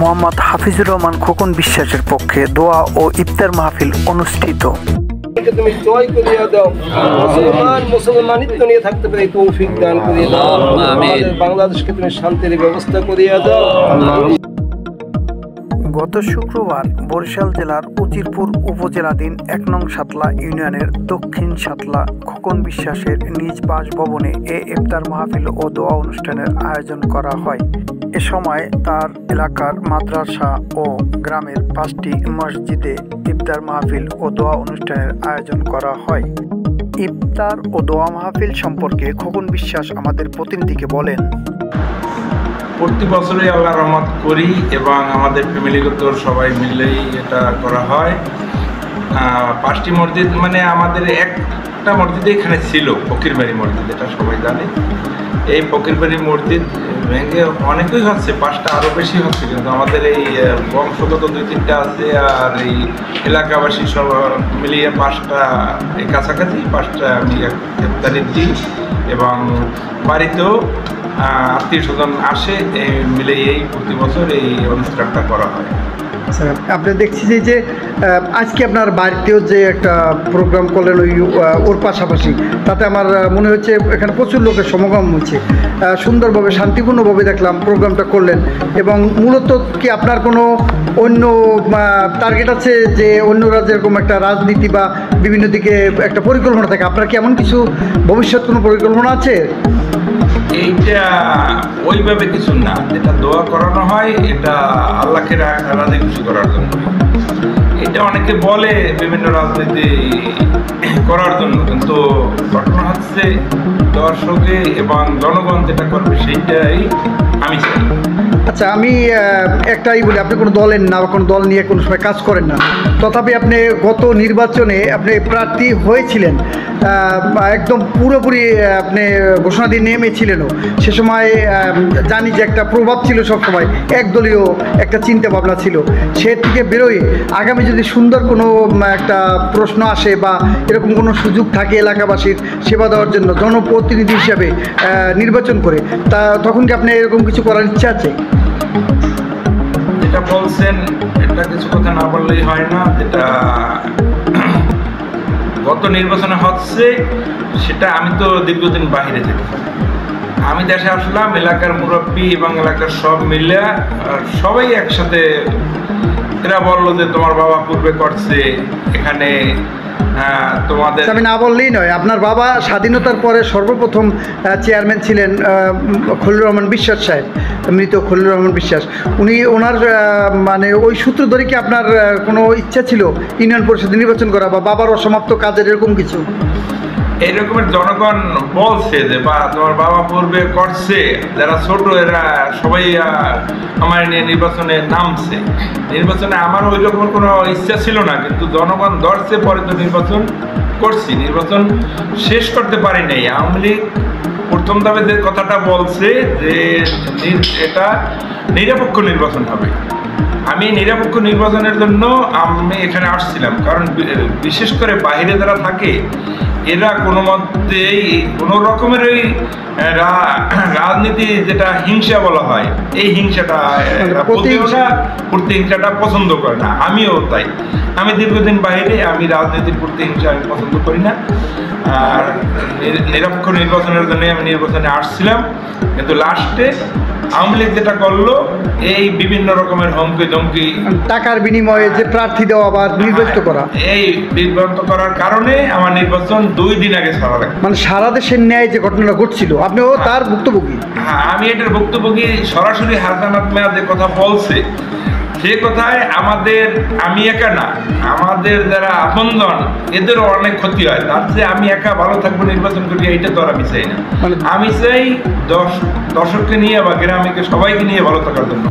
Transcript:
মোহাম্মদ হাফিজুর রহমান খোকন বিশ্বাসের পক্ষে দোয়া ও ইফতার মাহফিল অনুষ্ঠিত। তুমি জয় করিয়া দাও, মুসলমানিত্ব নিয়ে থাকতে পারে তৌফিক দান করিয়া দাও, বাংলাদেশকে তুমি শান্তির ব্যবস্থা করিয়া দাও। গত শুক্রবার বরিশাল জেলার উজিরপুর উপজেলাধীন ১ নং সাতলা ইউনিয়নের দক্ষিণ সাতলা খোকন বিশ্বাসের নিজ বাসভবনে এ ইফতার মাহফিল ও দোয়া অনুষ্ঠানের আয়োজন করা হয়। এ সময় তার এলাকার মাদ্রাসা ও গ্রামের 5টি মসজিদে ইফতার মাহফিল ও দোয়া অনুষ্ঠানের আয়োজন করা হয়। ইফতার ও দোয়া মাহফিল সম্পর্কে খোকন বিশ্বাস আমাদের প্রতিনিধিকে বলেন, প্রতি বছরই আল্লাহ রহমত করি এবং আমাদের ফ্যামিলিগত সবাই মিলেই এটা করা হয়। 5টি মসজিদ, মানে আমাদের একটা মসজিদ এখানে ছিল, ফকিরবাড়ি মসজিদ, এটা সবাই জানে। এই ফকিরবাড়ি মসজিদ ভেঙে অনেকই হচ্ছে, 5টা আরও বেশি হচ্ছে, কিন্তু আমাদের এই বংশগত 2-3টা আছে, আর এই এলাকাবাসী সব মিলিয়ে 5টা এই কাছাকাছি 5টা আমি ইফতারি দিই এবং বাড়িতেও আত্মীয় স্বজন আসে, মিলে এই প্রতি বছর এই অনুষ্ঠানটা করা হয়। আচ্ছা, আপনি দেখছি যে আজকে আপনার বাড়িতেও যে একটা প্রোগ্রাম করলেন ওর পাশাপাশি, তাতে আমার মনে হচ্ছে এখানে প্রচুর লোকের সমাগম হচ্ছে, সুন্দরভাবে শান্তিপূর্ণভাবে দেখলাম প্রোগ্রামটা করলেন। এবং মূলত কি আপনার কোনো অন্য টার্গেট আছে যে অন্যরা যেরকম একটা রাজনীতি বা বিভিন্ন দিকে একটা পরিকল্পনা থাকে, আপনার কি এমন কিছু ভবিষ্যৎ কোনো পরিকল্পনা আছে? এইটা ওইভাবে কিছু না, যেটা দোয়া করানো হয় এটা আল্লাহকে রাজি খুশি করার জন্য। এটা অনেকে বলে বিভিন্ন রাজনীতি করার জন্য, কিন্তু ঘটনা হচ্ছে দর্শকে এবং জনগণ যেটা করবে সেইটাই আমি চাই। আচ্ছা, আমি একটাই বলি, আপনি কোনো দলের না বা কোনো দল নিয়ে কোনো সময় কাজ করেন না, তথাপি আপনি গত নির্বাচনে আপনি প্রার্থী হয়েছিলেন, একদম পুরোপুরি আপনি ঘোষণা দিয়ে নেমেছিলেনও। সে সময় জানি যে একটা প্রভাব ছিল, সবসময় একদলীয় একটা চিন্তা ভাবনা ছিল। সে থেকে বেরোয় আগামী যদি সুন্দর কোনো একটা প্রশ্ন আসে বা এরকম কোনো সুযোগ থাকে এলাকাবাসীর সেবা দেওয়ার জন্য জনপ্রতিনিধি হিসাবে নির্বাচন করে, তখন কি আপনি এরকম কিছু করার ইচ্ছা আছে? যেটা বলছেন এটা কিছু কথা না বললেই হয় না। যেটা গত নির্বাচনে হচ্ছে সেটা আমি তো দীর্ঘদিন বাহিরে থাকি, আমি দেশে আসলাম, এলাকার মুরব্বী এবং এলাকার সব মিলে সবাই একসাথে এরা বললো যে তোমার বাবা পূর্বে করছে এখানে, তোমাদের আমি না বললেই নয়, আপনার বাবা স্বাধীনতার পরে সর্বপ্রথম চেয়ারম্যান ছিলেন খলিলুর রহমান বিশ্বাস সাহেব, মৃত খলিলুর রহমান বিশ্বাস। ওনার মানে ওই সূত্র ধরে কি আপনার কোনো ইচ্ছা ছিল ইউনিয়ন পরিষদে নির্বাচন করা বা বাবার অসমাপ্ত কাজের এরকম কিছু? এই রকমের জনগণ বলছে যে বা তোমার বাবা পূর্বে করছে, যারা ছোট এরা সবাই আমার নিয়ে নির্বাচনে নামছে। নির্বাচনে আমার ওই রকম কোনো ইচ্ছা ছিল না, কিন্তু জনগণ ধরছে, পরে তো নির্বাচন করছি, নির্বাচন শেষ করতে পারি নাই। আওয়ামী লীগ প্রথম ধাপে যে কথাটা বলছে যে এটা নিরপেক্ষ নির্বাচন হবে, আমি নিরপেক্ষ নির্বাচনের জন্য আমি এখানে আসছিলাম। কারণ বিশেষ করে বাইরে যারা থাকে এরা কোনো মতেই কোনো রকমের ওই রাজনীতি যেটা হিংসা বলা হয়, এই হিংসাটা প্রতিহিংসাটা পছন্দ করে না। আমিও তাই, আমি দীর্ঘদিন বাইরে, আমি রাজনীতির প্রতিহিংসা আমি পছন্দ করি না। আর নিরপেক্ষ নির্বাচনের জন্য আমি নির্বাচনে আসছিলাম, কিন্তু লাস্টে আওয়ামী লীগ যেটা করলো এই বিভিন্ন রকমের হুমকি ধমকি, টাকার বিনিময়ে যে প্রার্থী দেওয়া বা নির্বাচিত করা, এই বিভ্রান্ত করার কারণে আমার নির্বাচন 2 দিন আগে ছাড়া লাগে। মানে সারা দেশের ন্যায় যে ঘটনাটা ঘটছিল আপনিও তার ভুক্তভোগী? হ্যাঁ, আমি এটার ভুক্তভোগী। সরাসরি হাসানাত মেয়া যে কথা বলছে সে কথায় আমাদের, আমি একা না, আমাদের যারা আপনজন এদেরও অনেক ক্ষতি হয়। তার চেয়ে আমি একা ভালো থাকবো নির্বাচন করি, এইটা তো আর আমি চাই না। আমি চাই দর্শককে নিয়ে বা গ্রামীকে সবাইকে নিয়ে ভালো থাকার জন্য।